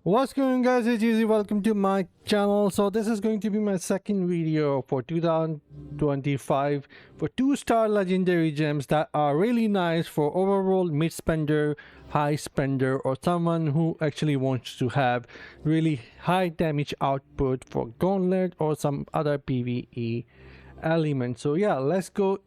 What's going on, guys? It's Easy. Welcome to my channel. So this is going to be my second video for 2025 for 2-star legendary gems that are really nice for overall mid spender, high spender, or someone who actually wants to have really high damage output for gauntlet or some other PvE element. So yeah, let's go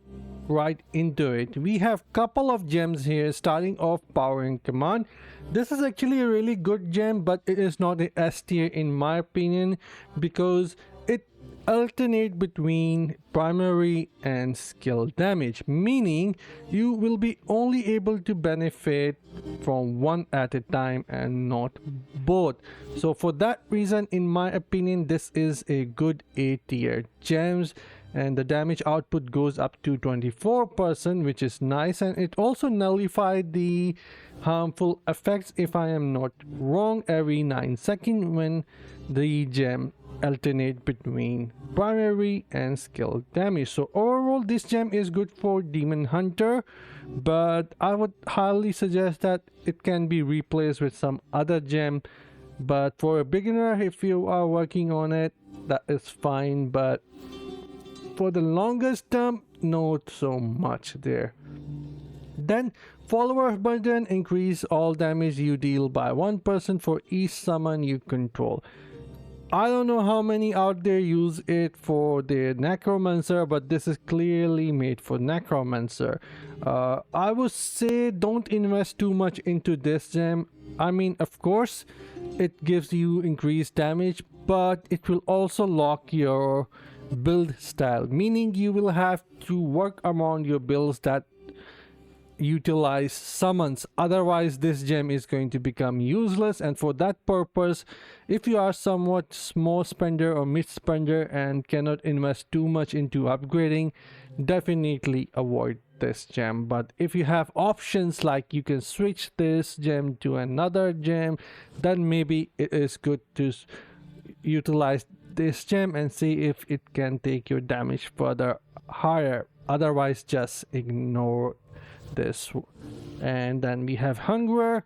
right into it. We have couple of gems here, starting off power and command. This is actually a really good gem, but it is not a S tier in my opinion, because it alternate between primary and skill damage, meaning you will be only able to benefit from one at a time and not both. So for that reason, in my opinion, this is a good A tier gems, and the damage output goes up to 24%, which is nice, and it also nullified the harmful effects, if I am not wrong, every 9 seconds when the gem alternate between primary and skill damage. So overall this gem is good for demon hunter, but I would highly suggest that it can be replaced with some other gem. But for a beginner, if you are working on it, that is fine, but for the longest term, not so much there. Then follower button, increase all damage you deal by 1% for each summon you control. I don't know how many out there use it for their necromancer, but this is clearly made for necromancer. I would say don't invest too much into this gem. I mean, of course it gives you increased damage, but it will also lock your build style, meaning you will have to work around your builds that utilize summons. Otherwise this gem is going to become useless, and for that purpose, if you are somewhat small spender or mid spender and cannot invest too much into upgrading, definitely avoid this gem. But if you have options like you can switch this gem to another gem, then maybe it is good to utilize this gem and see if it can take your damage further higher. Otherwise just ignore this. And then we have hunger.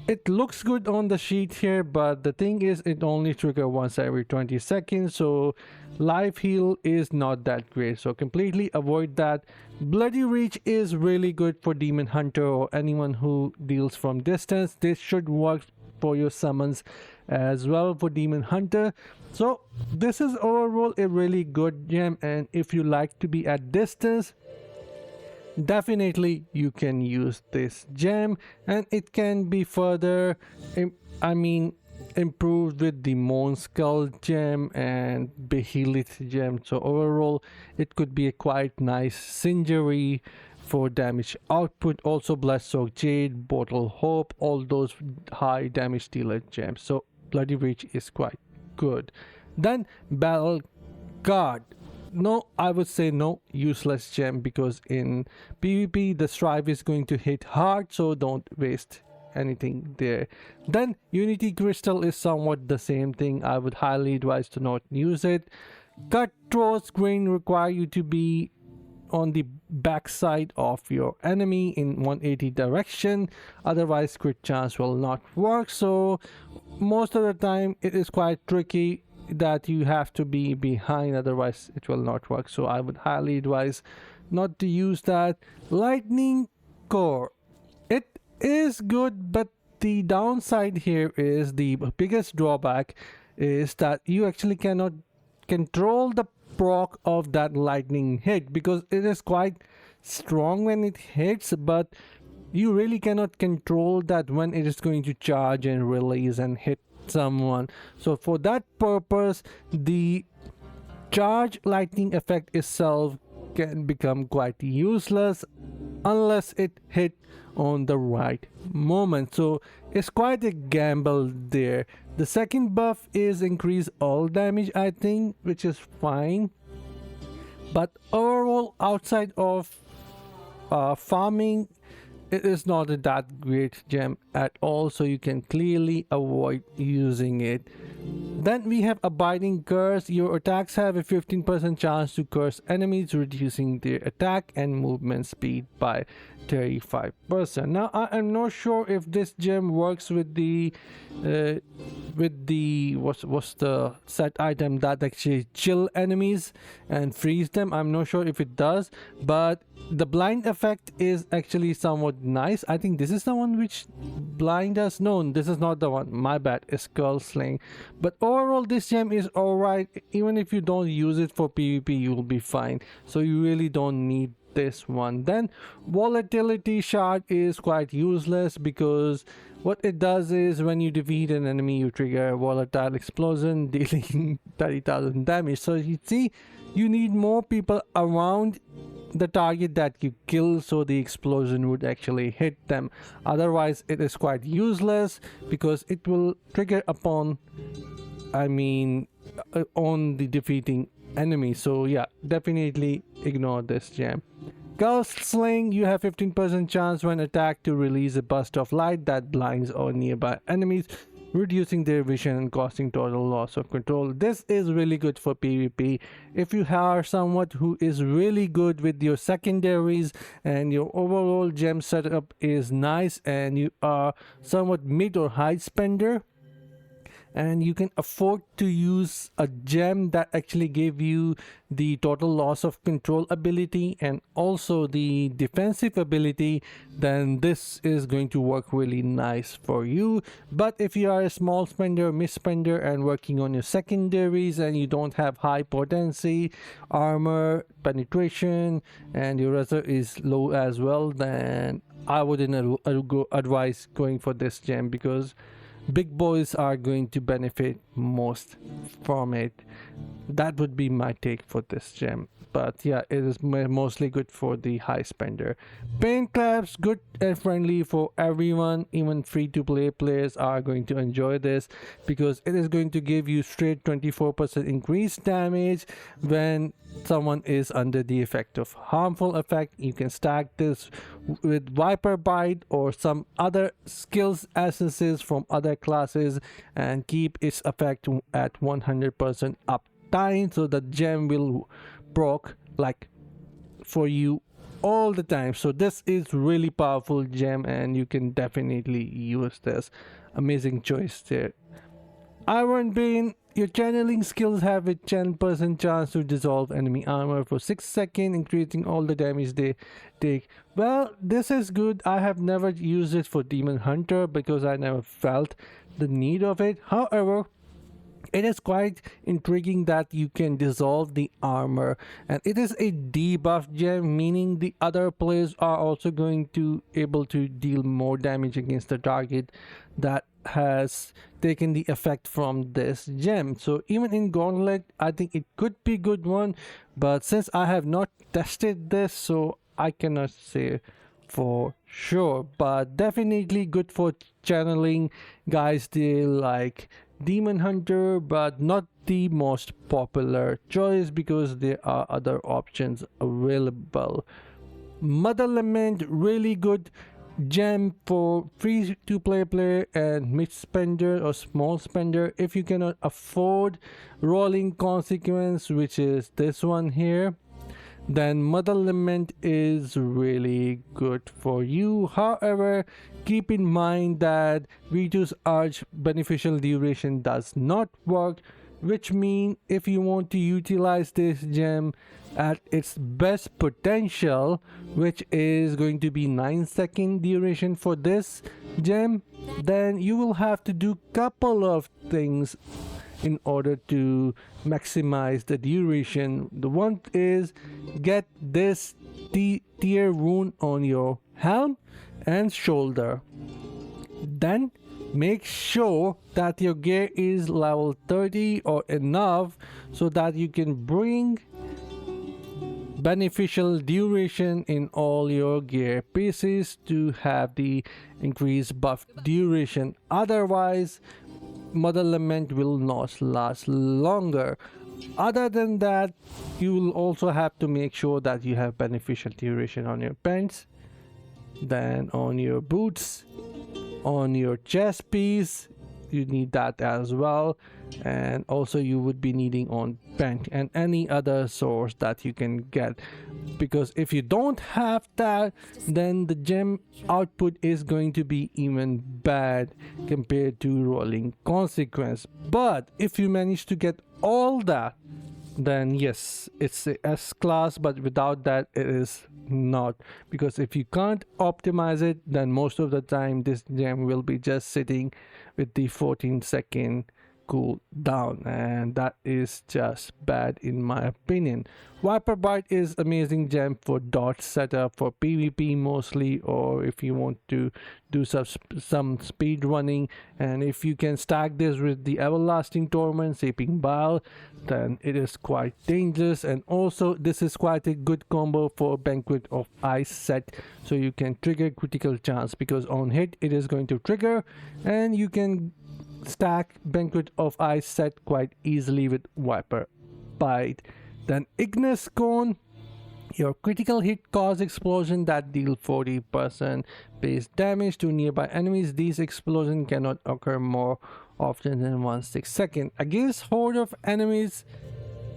It looks good on the sheet here, but the thing is it only trigger once every 20 seconds, so life heal is not that great, so completely avoid that. Bloody reach is really good for demon hunter or anyone who deals from distance. This should work for your summons as well for demon hunter. So this is overall a really good gem, and if you like to be at distance, definitely you can use this gem, and it can be further improved with the Moon Skull gem and Behelit gem. So overall it could be a quite nice Singery for damage output. Also Bloodsoaked Jade, Bottle Hope, all those high damage dealer gems. So Bloody Reach is quite good. Then Battle Guard. No, I would say no, useless gem, because in PvP the strive is going to hit hard, so don't waste anything there. Then Unity Crystal is somewhat the same thing. I would highly advise to not use it. Cutthroat's Grain require you to be on the backside of your enemy in 180 direction, otherwise crit chance will not work. So most of the time it is quite tricky that you have to be behind, otherwise it will not work. So I would highly advise not to use that. Lightning Core, it is good, but the downside here is, the biggest drawback is that you actually cannot control the proc of that lightning hit, because it is quite strong when it hits, but you really cannot control that when it is going to charge and release and hit someone. So for that purpose, the charge lightning effect itself can become quite useless unless it hit on the right moment. So it's quite a gamble there. The second buff is increase all damage, I think, which is fine, but overall outside of farming, it is not a that great gem at all, so you can clearly avoid using it. Then we have Abiding Curse. Your attacks have a 15% chance to curse enemies, reducing their attack and movement speed by 35%. Now I am not sure if this gem works with the what's the set item that actually chill enemies and freeze them. I'm not sure if it does, but the blind effect is actually somewhat nice. I think this is the one which blind us. No, this is not the one, my bad. It's Skull Sling. But overall this gem is alright. Even if you don't use it for PvP, you'll be fine, so you really don't need this one. Then Volatility Shard is quite useless, because what it does is when you defeat an enemy, you trigger a volatile explosion dealing 30,000 damage. So you see, you need more people around the target that you kill, so the explosion would actually hit them. Otherwise it is quite useless, because it will trigger upon, on the defeating enemy. So yeah, definitely ignore this gem. Ghost Sling, you have 15% chance when attacked to release a burst of light that blinds all nearby enemies, reducing their vision and causing total loss of control. This is really good for PvP. If you are someone who is really good with your secondaries and your overall gem setup is nice, and you are somewhat mid or high spender, and you can afford to use a gem that actually gave you the total loss of control ability and also the defensive ability, then this is going to work really nice for you. But if you are a small spender, mid spender, and working on your secondaries, and you don't have high potency, armor, penetration, and your reserve is low as well, then I wouldn't advise going for this gem, because big boys are going to benefit most from it. That would be my take for this gem. But yeah, it is mostly good for the high spender. Paint Traps, good and friendly for everyone. Even free-to-play players are going to enjoy this, because it is going to give you straight 24% increased damage when someone is under the effect of harmful effect. You can stack this with Viper Bite or some other skills essences from other classes and keep its effect at 100% uptime, so the gem will proc like for you all the time. So this is really powerful gem, and you can definitely use this. Amazing choice there. Iron Bane, your channeling skills have a 10% chance to dissolve enemy armor for 6 seconds, increasing all the damage they take. Well, this is good. I have never used it for Demon Hunter because I never felt the need of it. However, it is quite intriguing that you can dissolve the armor, and it is a debuff gem, meaning the other players are also going to able to deal more damage against the target that has taken the effect from this gem. So even in Gauntlet, I think it could be good one, but since I have not tested this, so I cannot say for sure. But definitely good for channeling guys. They like Demon Hunter, but not the most popular choice because there are other options available. Mother Lament, really good gem for free to play player and mid spender or small spender. If you cannot afford Rolling Consequence, which is this one here, then Mother Lament is really good for you. However, keep in mind that Vitus Arch beneficial duration does not work, which means if you want to utilize this gem at its best potential, which is going to be 9-second duration for this gem, then you will have to do couple of things in order to maximize the duration. The one is get this tier rune on your helm and shoulder. Then make sure that your gear is level 30 or enough so that you can bring beneficial duration in all your gear pieces to have the increased buff duration. Otherwise, Mother Lament will not last longer. Other than that, you will also have to make sure that you have beneficial duration on your pants. then on your boots, on your chest piece you need that as well, and also you would be needing on bench and any other source that you can get, because if you don't have that, then the gem output is going to be even bad compared to rolling consequence. But if you manage to get all that, then yes, it's a S class, but without that it is not, because if you can't optimize it, then most of the time this gem will be just sitting with the 14-second cooldown, and that is just bad in my opinion. Viper Bite is amazing gem for dot setup for PvP mostly, or if you want to do some speed running, and if you can stack this with the everlasting torment seeping bile, then it is quite dangerous. And also this is quite a good combo for Banquet of Ice set, so you can trigger critical chance, because on hit it is going to trigger, and you can stack Banquet of Ice set quite easily with Viper Bite. Then Ignis Cone, your critical hit cause explosion that deal 40% base damage to nearby enemies. These explosions cannot occur more often than 1/6 second. Against horde of enemies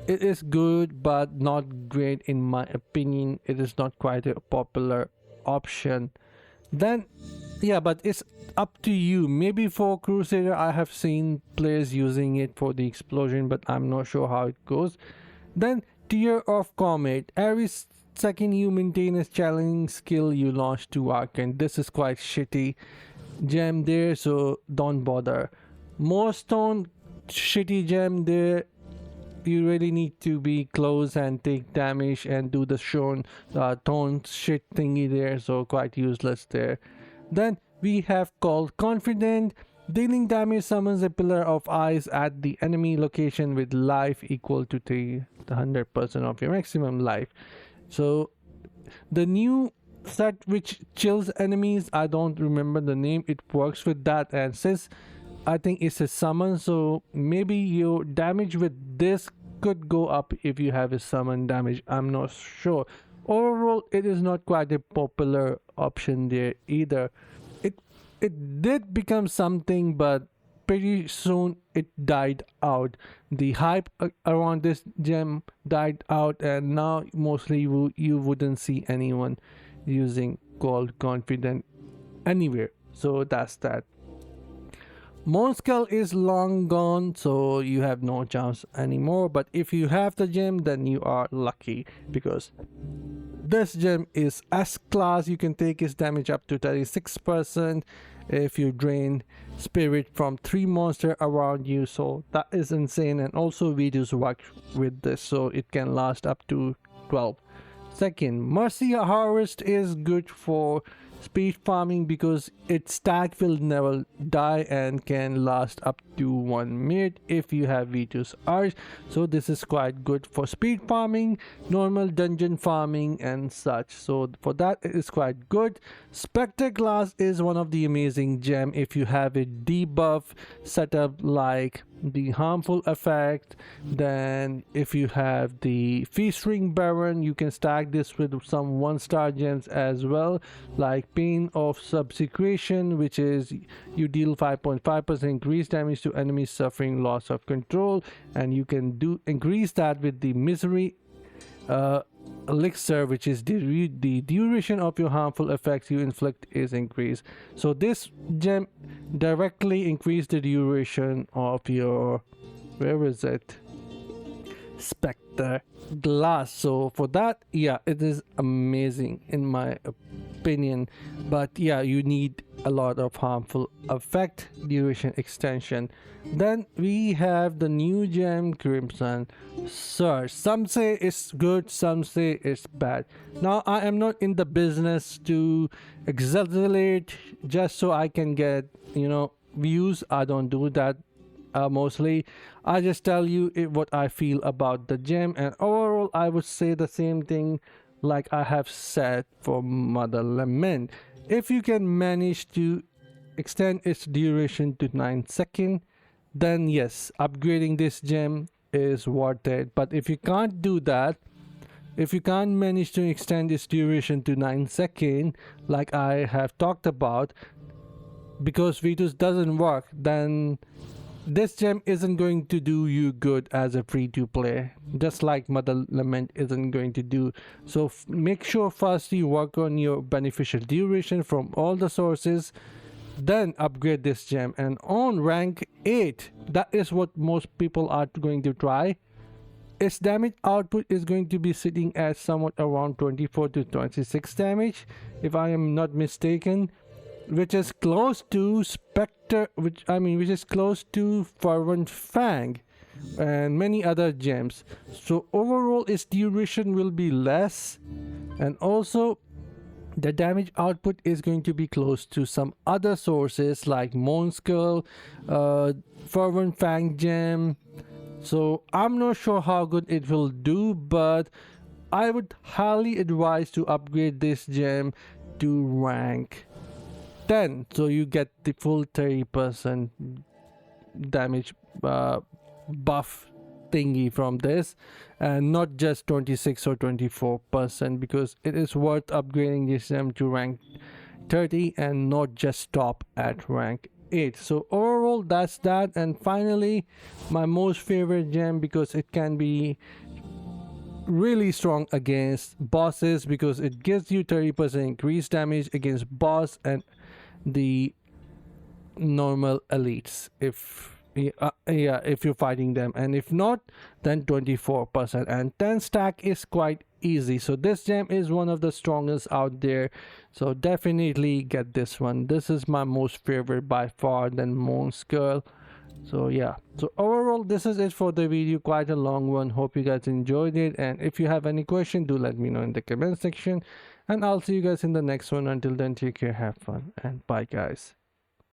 it is good, but not great in my opinion. It is not quite a popular option. Then yeah, but it's up to you. Maybe for Crusader I have seen players using it for the explosion, but I'm not sure how it goes. Then Tear of Comet, every second you maintain a challenging skill you launch to Arcane. This is quite shitty gem there, so don't bother. Moorstone, shitty gem there. You really need to be close and take damage and do the taunt shit thingy there, so quite useless there. Then we have called Confident, dealing damage summons a pillar of ice at the enemy location with life equal to 100% of your maximum life. So the new set which chills enemies, I don't remember the name, it works with that, and since I think it's a summon, so maybe your damage with this could go up if you have a summon damage. I'm not sure. Overall it is not quite a popular option there either. It did become something, but pretty soon it died out. The hype around this gem died out, and now mostly you wouldn't see anyone using Called Confident anywhere. So that's that. Monskull is long gone, so you have no chance anymore, but if you have the gem then you are lucky, because this gem is S class. You can take its damage up to 36% if you drain spirit from 3 monsters around you, so that is insane. And also videos work with this, so it can last up to 12 seconds. Mercy Harvest is good for speed farming because its stack will never die and can last up to 1 minute if you have Vitus Arch. So this is quite good for speed farming, normal dungeon farming and such. So for that it is quite good. Spectre Glass is one of the amazing gem if you have a debuff setup like the harmful effect. Then if you have the Feast Ring Baron, you can stack this with some 1-star gems as well, like Pain of Subsequation, which is you deal 5.5% increased damage to enemies suffering loss of control, and you can increase that with the Misery Elixir, which is the duration of your harmful effects you inflict is increased. So this gem directly increase the duration of your, where is it, Spectre Glass. So for that, yeah, it is amazing in my opinion, but yeah, you need a lot of harmful effect duration extension. Then we have the new gem Crimson Surge. Some say it's good, some say it's bad. Now I am not in the business to exaggerate just so I can get, views. I don't do that. Mostly I just tell you what I feel about the gem, and overall I would say the same thing like I have said for Mother Lament. If you can manage to extend its duration to 9 seconds, then yes, upgrading this gem is worth it. But if you can't do that, If you can't manage to extend its duration to 9 seconds like I have talked about, because V2 doesn't work, then this gem isn't going to do you good as a free-to-play, just like Mother Lament isn't going to do. So make sure first you work on your beneficial duration from all the sources, then upgrade this gem. And on rank 8, that is what most people are going to try. Its damage output is going to be sitting at somewhat around 24 to 26 damage, if I am not mistaken, which is close to Spectre, which is close to Fervent Fang and many other gems. So overall its duration will be less, and also the damage output is going to be close to some other sources like Moon Skull, Fervent Fang gem. So I'm not sure how good it will do, but I would highly advise to upgrade this gem to rank 10, so you get the full 30% damage buff thingy from this, and not just 26 or 24%, because it is worth upgrading this gem to rank 30 and not just stop at rank 8. So overall that's that. And finally, my most favorite gem, because it can be really strong against bosses, because it gives you 30% increased damage against boss and the normal elites if you're fighting them, and if not, then 24%. And 10 stack is quite easy, so this gem is one of the strongest out there, so definitely get this one. This is my most favorite by far than Moon Skull. So yeah, so overall this is it for the video, quite a long one. Hope you guys enjoyed it, and if you have any question, do let me know in the comment section, and I'll see you guys in the next one. Until then, take care, have fun, and bye guys.